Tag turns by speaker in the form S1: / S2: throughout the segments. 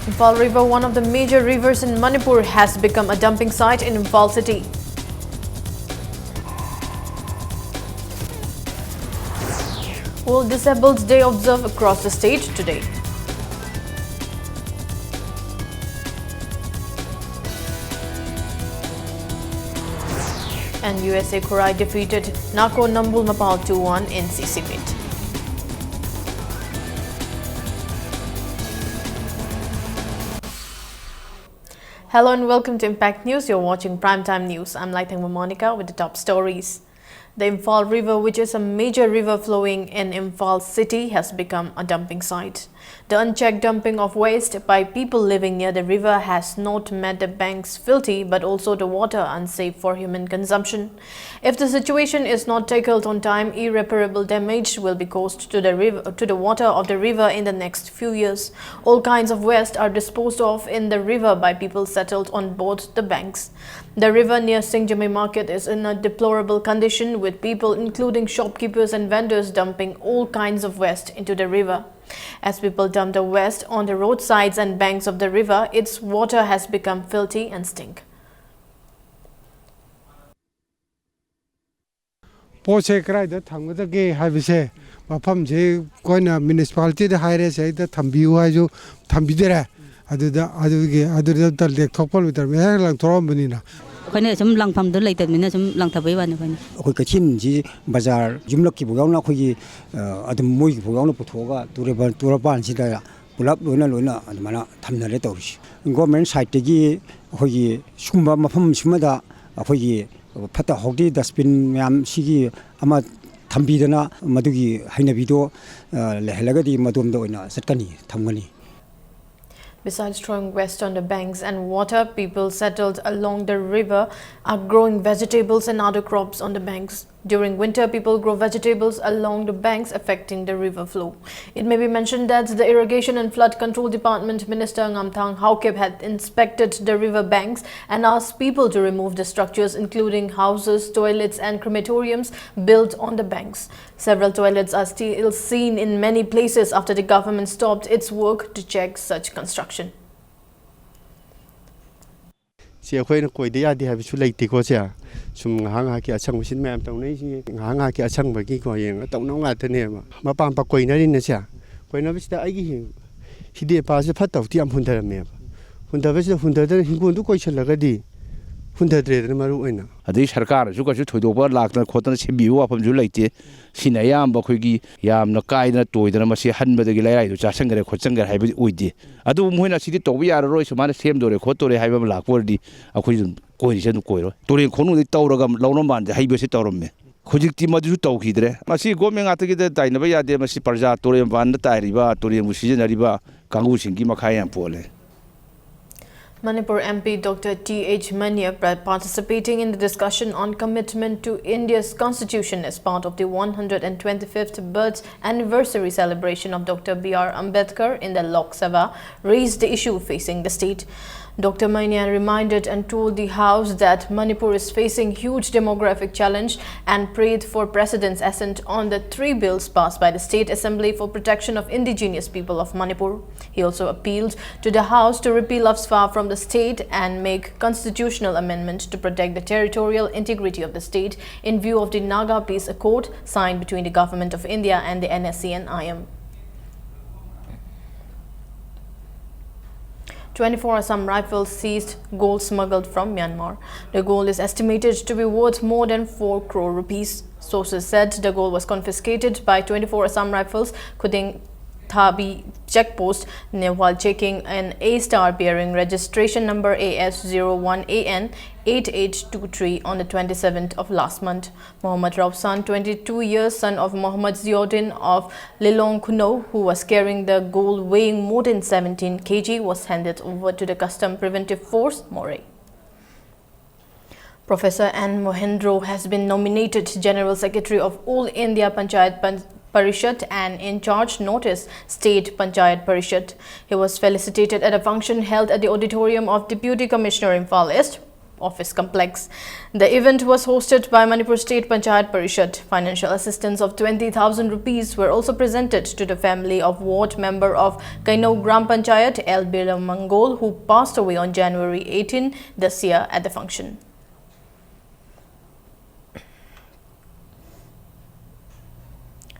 S1: Imphal River, one of the major rivers in Manipur, has become a dumping site in Imphal city. World Disabled Day observed across the state today. And USA Korai defeated Nako Nambul Mapal 2-1 in CC meet. Hello and welcome to Impact News. You're watching Primetime News. I'm Laithangma Monica with the top stories. The Imphal River, which is a major river flowing in Imphal city, has become a dumping site. The unchecked dumping of waste by people living near the river has not made the banks filthy, but also the water unsafe for human consumption. If the situation is not tackled on time, irreparable damage will be caused to the water of the river in the next few years. All kinds of waste are disposed of in the river by people settled on both the banks. The river near Singjami market is in a deplorable condition, with people, including shopkeepers and vendors, dumping all kinds of waste into the river. As people dump the waste on the roadsides and banks of the river, its water has become filthy and stink.
S2: Municipality
S3: Khoi sum lang pham du lai ta mina sum lang thabai wan khoi
S4: khoi ka chin ji bazar jumlak ki bogaw na khoi adum moi ki bogaw na puthoga tura ban si da pulap loina admana thamna le tawri government side gi khoi sumba mafam sumada khoi phata hogdi dustbin myam sigi ama thambidana madugi hainabi do lehalaga di madum da oina satkani thamgani.
S1: Besides throwing waste on the banks and water, people settled along the river are growing vegetables and other crops on the banks. During winter, people grow vegetables along the banks, affecting the river flow. It may be mentioned that the Irrigation and Flood Control Department Minister Ngamthang Haukep had inspected the river banks and asked people to remove the structures, including houses, toilets and crematoriums built on the banks. Several toilets are still seen in many places after the government stopped its work to check such construction.
S5: Sum hanga ki achang sin mem tong nei si hanga ki achang ba ki ko yeng tong nong at ne ma pam pa koi na rin na sia koi na bis ta ai gi hi de pa se phat taw ti am hun da me hun da bis hun da hin gun du koi chal ga di hun da dre ma ru oina
S6: adai sarkar ju ka ju thoido ba lak na khotna se bi wa pham ju laite sin ayam ba khoi gi yam na kai na toi da ma se han ba de gi lai lai du cha sang gare khot sang gare hai ba oi di adu moina si di to bi ar roi su ma sem do re khot to re hai ba lak por di akhoi koi se nu koi ro torin khonu di tawraga lawno man de hai ba se tawrom me khojik ma ju taw khidre ma si go me nga ta gi de dai na ba ya de ma si parja torin ban da tai ri ba torin mu si na ri ba kangu sing gi ma khai am pole.
S1: Manipur MP Dr. T.H. Manya participating in the discussion on commitment to India's constitution as part of the 125th birth anniversary celebration of Dr. B.R. Ambedkar in the Lok Sabha raised the issue facing the state. Dr. Manya reminded and told the House that Manipur is facing huge demographic challenge and prayed for President's assent on the 3 bills passed by the State Assembly for protection of indigenous people of Manipur. He also appealed to the House to repeal AFSFA from the state and make constitutional amendment to protect the territorial integrity of the state in view of the Naga Peace Accord signed between the Government of India and the NSC and IM. 24 Assam rifles seized gold smuggled from Myanmar. The gold is estimated to be worth more than 4 crore rupees. Sources said the gold was confiscated by 24 Assam rifles Kuding Thabi checkpost while checking an A-star bearing registration number AS01AN 8823 on the 27th of last month. Mohammad Rawsan, 22 years, son of Mohammad Ziauddin of Lilong Kuno, who was carrying the gold weighing more than 17 kg, was handed over to the Custom Preventive Force, Moreh. Professor N. Mohendro has been nominated General Secretary of All India Panchayat Parishad and in charge notice State Panchayat Parishad. He was felicitated at a function held at the auditorium of Deputy Commissioner Imphal East. office complex. The event was hosted by Manipur State Panchayat Parishad. Financial assistance of 20,000 rupees were also presented to the family of ward member of Kainau Gram Panchayat L. Birla Mangol, who passed away on January 18 this year at the function.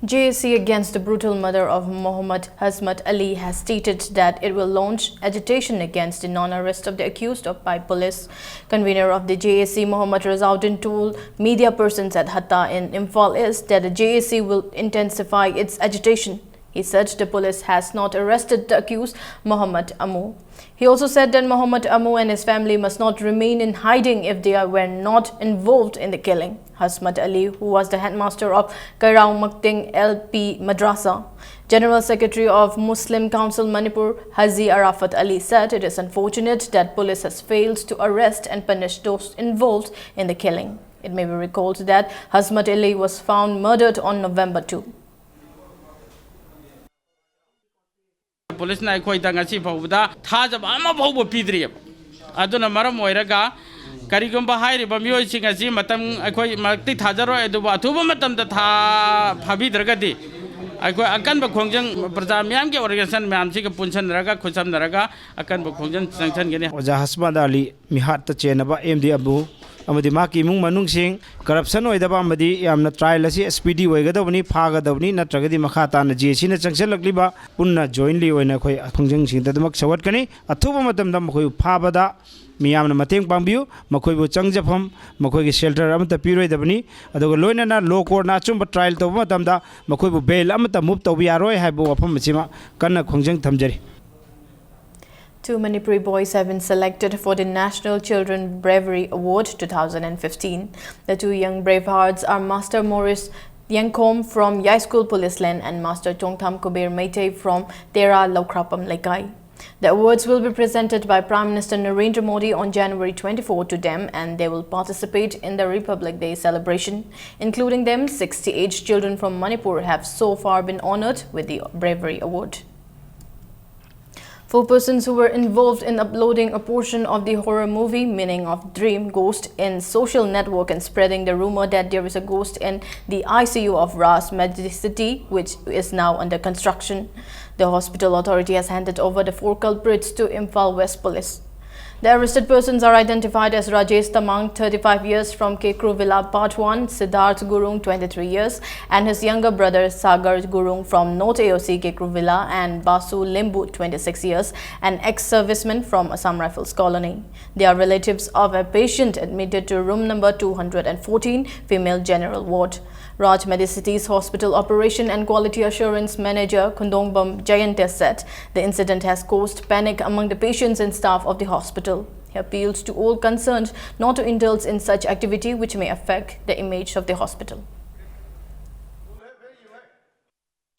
S1: JAC against the brutal murder of Mohammad Hasmat Ali has stated that it will launch agitation against the non-arrest of the accused by police. Convener of the JAC, Mohammad Razauddin, told media persons at Hatta in Imphal East that the JAC will intensify its agitation. He said the police has not arrested the accused, Mohammad Amu. He also said that Mohammad Amu and his family must not remain in hiding if they were not involved in the killing. Hasmat Ali, who was the headmaster of Kairao Makting LP Madrasa, General Secretary of Muslim Council Manipur, Haji Arafat Ali, said it is unfortunate that police has failed to arrest and punish those involved in the killing. It may be recalled that Hasmat Ali was found murdered on November 2.
S2: Police na koi tanga si pawda thajab ama pawbo pidri aduna maram oiraga karigumba hairi ba mioi singa si matam akoi makti thajaro edu ba thuba matam da tha phabi dragadi akoi akan ba khongjang praja myam ke organization myam si ka punsan raga khusam naraga akan ba khongjang sanction gene
S7: Oja Hasmat Ali mihat ta chenaba MD Abu amadi maki mung manung sing corruption oidaba amadi yamna trial asi SPD oigadabani phagadabani natragadi makha tana JC na changselakliba punna jointly oina khoi khongjang sing tadamak sawat kani athuba matam dam khoi phabada miyamna mateng pangbiu makhoi bu changjafam makhoi gi shelter amata piroidabani adoga loina na law court na chumba trial to matam da makhoi bu bail amata move to biaroi haibu wafam chima kanna khongjang thamjari.
S1: Two Manipuri boys have been selected for the National Children Bravery Award 2015. The two young bravehearts are Master Morris Yangkom from Yai School Police Land and Master Tongtham Kubir Meitei from Tera Laukrapam Lekai. The awards will be presented by Prime Minister Narendra Modi on January 24 to them, and they will participate in the Republic Day celebration. Including them, 68 children from Manipur have so far been honored with the Bravery Award. 4 persons who were involved in uploading a portion of the horror movie Meaning of Dream Ghost in social network and spreading the rumor that there is a ghost in the ICU of Ras Medicity, which is now under construction. The hospital authority has handed over the 4 culprits to Imphal West Police. The arrested persons are identified as Rajesh Tamang, 35 years, from Kekru Villa, Part 1, Siddharth Gurung, 23 years, and his younger brother Sagar Gurung from North AOC Kekru Villa, and Basu Limbu, 26 years, an ex-serviceman from Assam Rifles Colony. They are relatives of a patient admitted to room number 214, female general ward. Raj Medicity's Hospital Operation and Quality Assurance Manager Kundongbam Jayante said the incident has caused panic among the patients and staff of the hospital. He appealed to all concerned not to indulge in such activity which may affect the image of the hospital.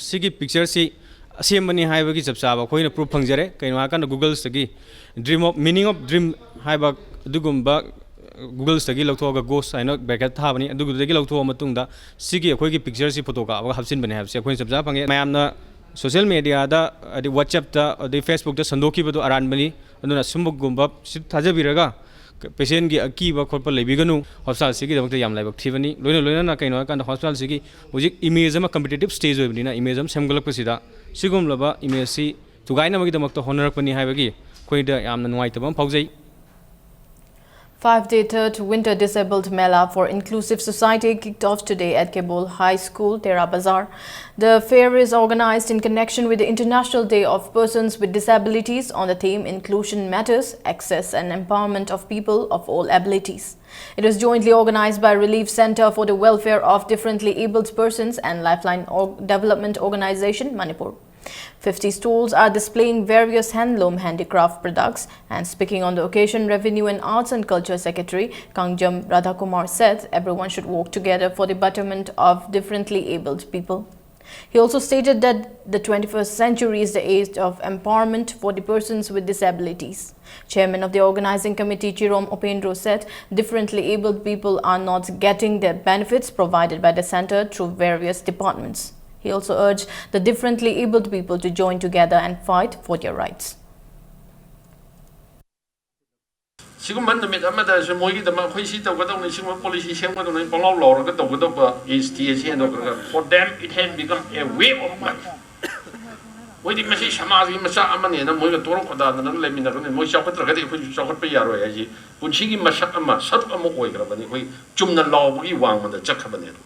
S8: Sigi picture si assemani haiba ki chapchaba khoina proof phangjare kaino kan Google stagi dream of meaning of dream haiba dugumba Google stagi lawthoga ghost haina bracket thabani adugudagi lawtho matungda sigi akhoi ki picture si photo ka aba hapsin bane habse akhoi chapja phange mayamna social media da adi WhatsApp da adi Facebook da sandoki badu aran bani aduna sumbuk gumba sit thajabiraga patient gi akiba khotpa lebiganu hospital sigi dabakta yam laibak thibani loina na kaino kan hospital sigi hojik image ama competitive stage oibni na image am semgalak pasida sigum laba image si tugaina magi damakta honorak pani haibagi khoida yamna nuaitaba phaujai.
S1: 5-day third Winter Disabled Mela for Inclusive Society kicked off today at Kabul High School, Tera Bazar. The fair is organized in connection with the International Day of Persons with Disabilities on the theme Inclusion Matters, Access and Empowerment of People of All Abilities. It was jointly organized by Relief Center for the Welfare of Differently Abled Persons and Lifeline Development Organization, Manipur. 50 stalls are displaying various handloom handicraft products, and speaking on the occasion, Revenue and Arts and Culture Secretary Kangjam Radhakumar said everyone should work together for the betterment of differently abled people. He also stated that the 21st century is the age of empowerment for the persons with disabilities. Chairman of the organizing committee, Chirom Opendro, said differently abled people are not getting the benefits provided by the center through various departments. He also urged the differently abled people to join together and fight for their rights.
S9: Sigumman the Metamata is a Mogi, the Makwisi, the Wadon, Sigma policy, Shangon, Polo, Lord, the Wadova is TSC and for them it has become a way of life. We did Messi Shamazi, Masa Amani, and Moga Torokoda, and Lemina, and Moisha Patragati, which is Sokot Payaro, Punchigi Masakama, Satamoka, we Jumna Law, we want the Chakabanet.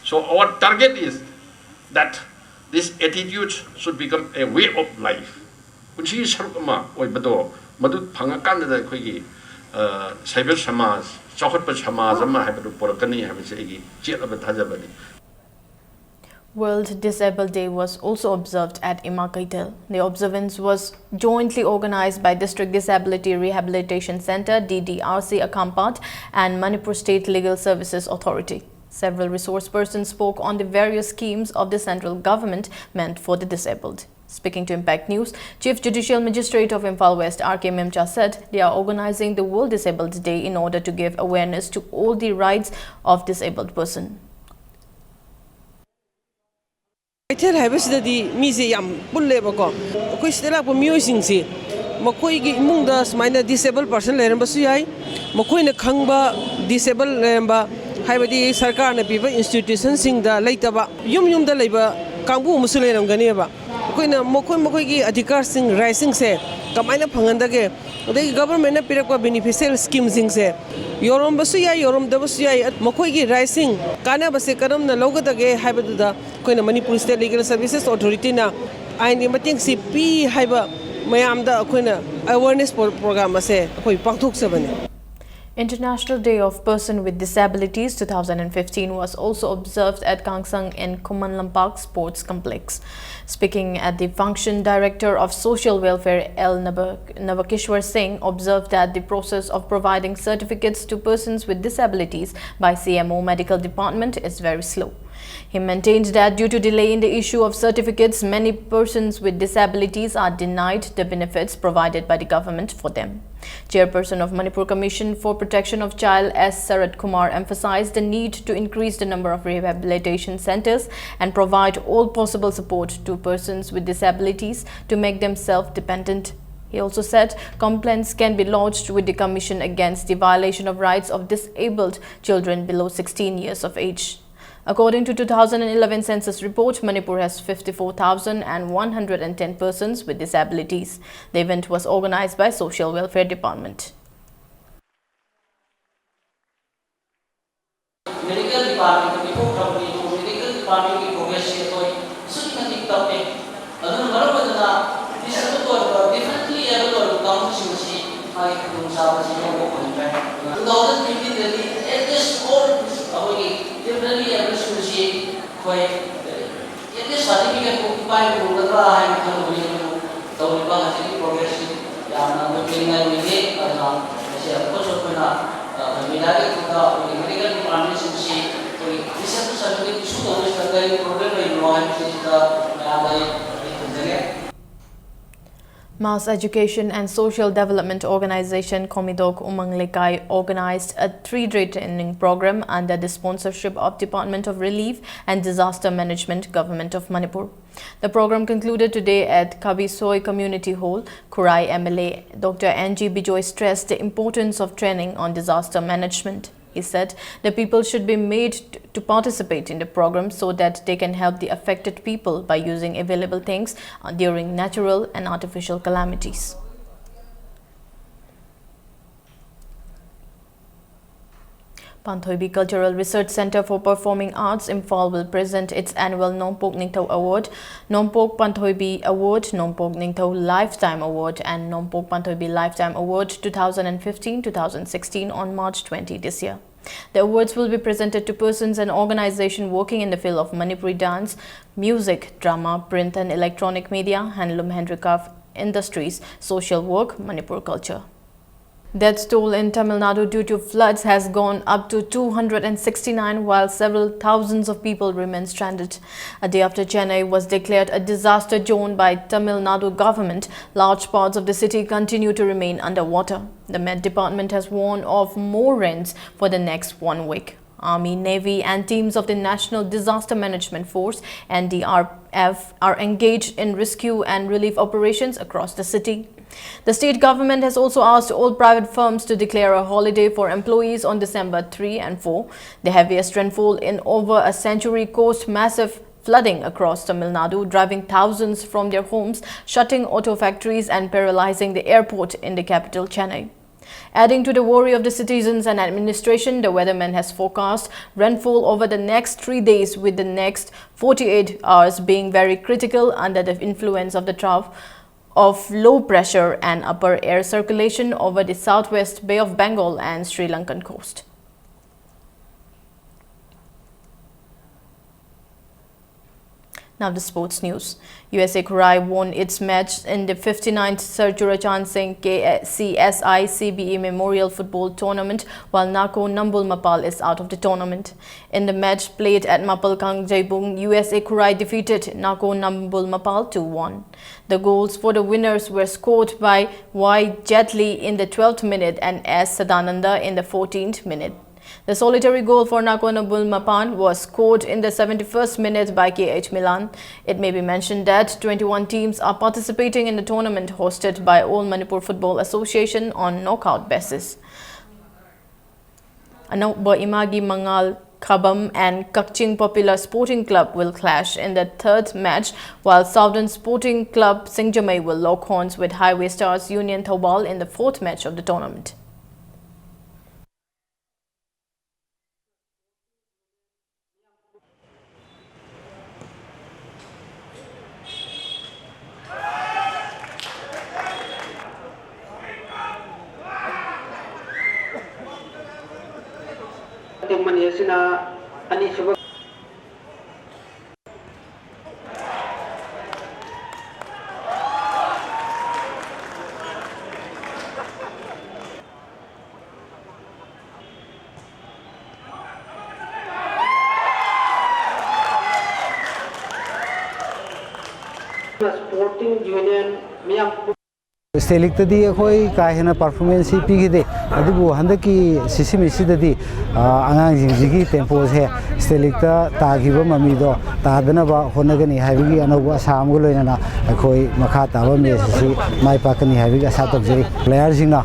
S9: So our target is that this attitude should become a way of life. Punchigi Sarukama, or Bado, Madu Pangakan, the Quigi. Cyber Shamas, Chocolate Shamas, and my Porokani have a jet of a Tajabani.
S1: World Disabled Day was also observed at Imakatel. The observance was jointly organized by District Disability Rehabilitation Center, DDRC Akampat, and Manipur State Legal Services Authority. Several resource persons spoke on the various schemes of the central government meant for the disabled. Speaking to Impact News, Chief Judicial Magistrate of Imphal West, R.K. Memcha, said they are organizing the World Disabled Day in order to give awareness to all the rights of disabled person.
S10: I tell the museum, Pullebako, Quistela Musing Sea, Mokoi Mundas, minor disabled person, Lerambasuai, Mokoina Kangba, disabled Leramba, Habadi Sarkana people, institutions sing the Laitaba, Yum the labor, Kambu Musulam Ganeva. Koina Mokogi Adhikar Singh Rising say, Kamina Pangandage, the government Piraka beneficial schemes sing say, Yorom Basuya, Yorom Dabasuya, Mokogi Rising, Kana Basekaram, the Logatage, Habada, Koina Manipur State Legal Services Authority now, and the Mating CP Hiba, Mayamda Koina awareness program say, Koi Paktuk 7.
S1: International Day of Person with Disabilities 2015 was also observed at Kangsang in Kumanlampak Sports Complex. Speaking at the function, Director of Social Welfare L. Navakishwar Singh observed that the process of providing certificates to persons with disabilities by CMO Medical Department is very slow. He maintained that due to delay in the issue of certificates, many persons with disabilities are denied the benefits provided by the government for them. Chairperson of Manipur Commission for Protection of Child S. Sarat Kumar emphasized the need to increase the number of rehabilitation centers and provide all possible support to persons with disabilities to make them self-dependent. He also said complaints can be lodged with the Commission against the violation of rights of disabled children below 16 years of age. According to 2011 census report, Manipur has 54,110 persons with disabilities. The event was organized by Social Welfare Department.
S11: Medical department medical department progress definitely able to count at least all definitely able to see at least certificate occupy progress medical department
S1: Mass Education and Social Development Organization Komidok Umang Lekai organized a 3-day training program under the sponsorship of Department of Relief and Disaster Management, Government of Manipur. The program concluded today at Kabisoi Community Hall. Kurai MLA Dr. N.G. Bijoy stressed the importance of training on disaster management. He said the people should be made to participate in the program so that they can help the affected people by using available things during natural and artificial calamities. Panthoibi Cultural Research Center for Performing Arts Imphal will present its annual Nompok Ningthau Award, Nompok Panthoibi Award, Nompok Ningthau Lifetime Award and Nompok Panthoibi Lifetime Award 2015-2016 on March 20 this year. The awards will be presented to persons and organizations working in the field of Manipuri dance, music, drama, print and electronic media, handloom handicraft industries, social work, Manipur culture. Death toll in Tamil Nadu due to floods has gone up to 269 while several thousands of people remain stranded. A day after Chennai was declared a disaster zone by Tamil Nadu government, large parts of the city continue to remain underwater. The Met Department has warned of more rains for the next 1 week. Army, Navy and teams of the National Disaster Management Force (NDRF) are engaged in rescue and relief operations across the city. The state government has also asked all private firms to declare a holiday for employees on December 3 and 4. The heaviest rainfall in over a century caused massive flooding across Tamil Nadu, driving thousands from their homes, shutting auto factories and paralyzing the airport in the capital, Chennai. Adding to the worry of the citizens and administration, the weatherman has forecast rainfall over the next 3 days, with the next 48 hours being very critical under the influence of the trough of low pressure and upper air circulation over the southwest Bay of Bengal and Sri Lankan coast. Now the sports news. USA Kurai won its match in the 59th Sir Churachan Singh CSI CBE Memorial Football Tournament, while Nako Nambul Mapal is out of the tournament. In the match played at Mapal Kangjebung, USA Kurai defeated Nako Nambul Mapal 2-1. The goals for the winners were scored by Y. Jetli in the 12th minute and S. Sadananda in the 14th minute. The solitary goal for Nako Nambul Mapan was scored in the 71st minute by KH Milan. It may be mentioned that 21 teams are participating in the tournament hosted by All Manipur Football Association on knockout basis. Anauba Imagi Mangal Khabam and Kakching Popular Sporting Club will clash in the third match, while Southern Sporting Club Singjamai will lock horns with Highway Stars Union Thobal in the fourth match of the tournament.
S10: Sporting Union
S4: Stelik tadi khoi kahena performance pigide adibu handaki sisimi sidadi angang jingjigi tempo se stelik ta tagiba mamido tadana ba honagani haibigi anoba samgo loinana khoi makha taba me sisi mai pakani haibigi asa tokjei player jingna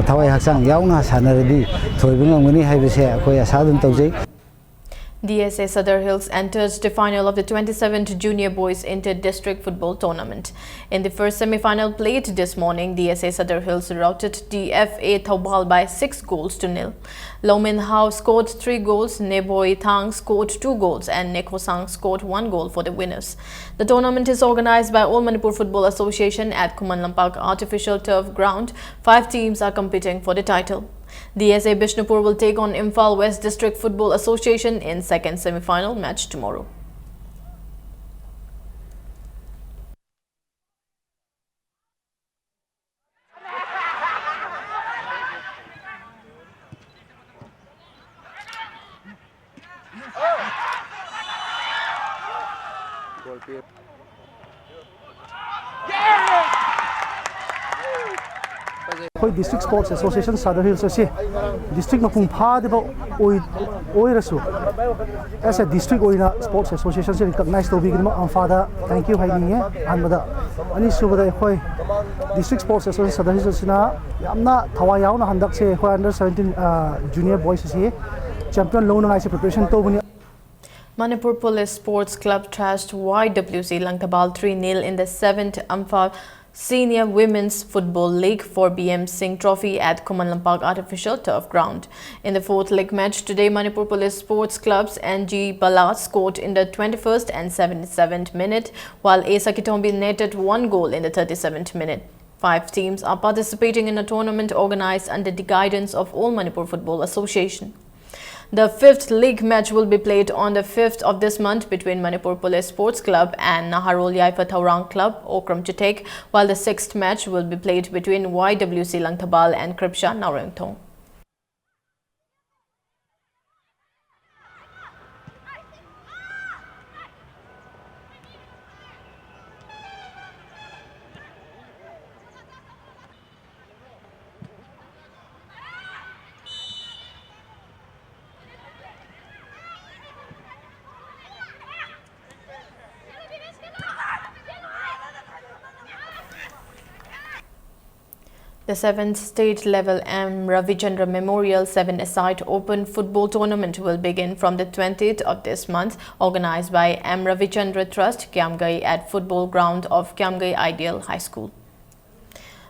S4: thawai haksang yauna sanaradi thoibung ngani haibise khoi asa dun tokjei.
S1: DSA Sadar Hills entered the final of the 27th Junior Boys Inter-District Football Tournament. In the first semi-final played this morning, DSA Sadar Hills routed DFA Thobal by 6-0. Lomin Hao scored 3 goals, Neboi Thang scored 2 goals and Neko Sang scored 1 goal for the winners. The tournament is organized by All Manipur Football Association at Kuman Lampak Artificial Turf Ground. 5 teams are competing for the title. DSA Bishnupur will take on Imphal West District Football Association in second semi-final match tomorrow.
S12: District Sports Association Sadar Hills district mapung phadeba oirasu as a district oina sports association se recognize to bigima amfada thank you haininge anbada ani subada khoi district sports association Sadar Hills na yamna thawa yauna handak se khoi under 17 junior boys se champion loan ngai se preparation to buni.
S1: Manipur Police Sports Club trashed YWC Langtabal 3-0 in the 7th Amphal Senior Women's Football League for BM Singh Trophy at Kuman Lampak Artificial Turf Ground. In the fourth league match today, Manipur Police Sports Club's NG Bala scored in the 21st and 77th minute, while Asa Kitombi netted 1 goal in the 37th minute. 5 teams are participating in a tournament organized under the guidance of All Manipur Football Association. The 5th league match will be played on the 5th of this month between Manipur Police Sports Club and Naharol Yaifa Thaurang Club, Okram Chitek, while the 6th match will be played between YWC Langtabal and Kripsha Naurengthong. The 7th state-level M. Ravichandra Memorial 7-a-side Open Football Tournament will begin from the 20th of this month, organized by M. Ravichandra Trust, Kiamgai at Football Ground of Kiamgai Ideal High School.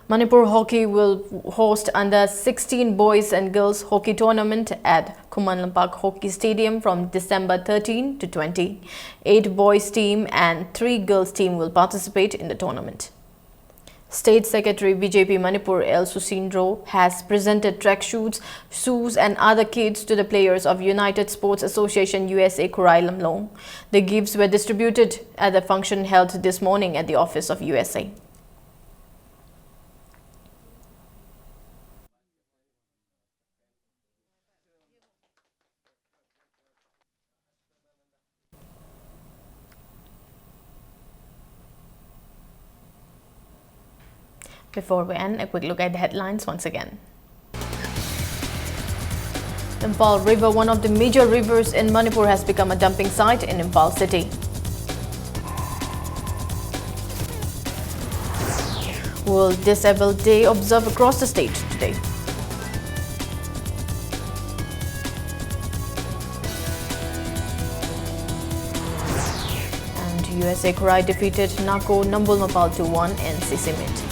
S1: Manipur Hockey will host under 16 boys and girls hockey tournament at Kumanlampak Hockey Stadium from December 13 to 20. 8 boys team and 3 girls team will participate in the tournament. State Secretary BJP Manipur L. Susindro has presented track shoes and other kits to the players of United Sports Association USA Kurai Lamlong. The gifts were distributed at the function held this morning at the office of USA. Before we end, a quick look at the headlines once again. Imphal River, one of the major rivers in Manipur, has become a dumping site in Imphal city. World Disabled Day observed across the state today. And USA Kurai defeated Nako Nambulmapal 2-1 in CC Meet.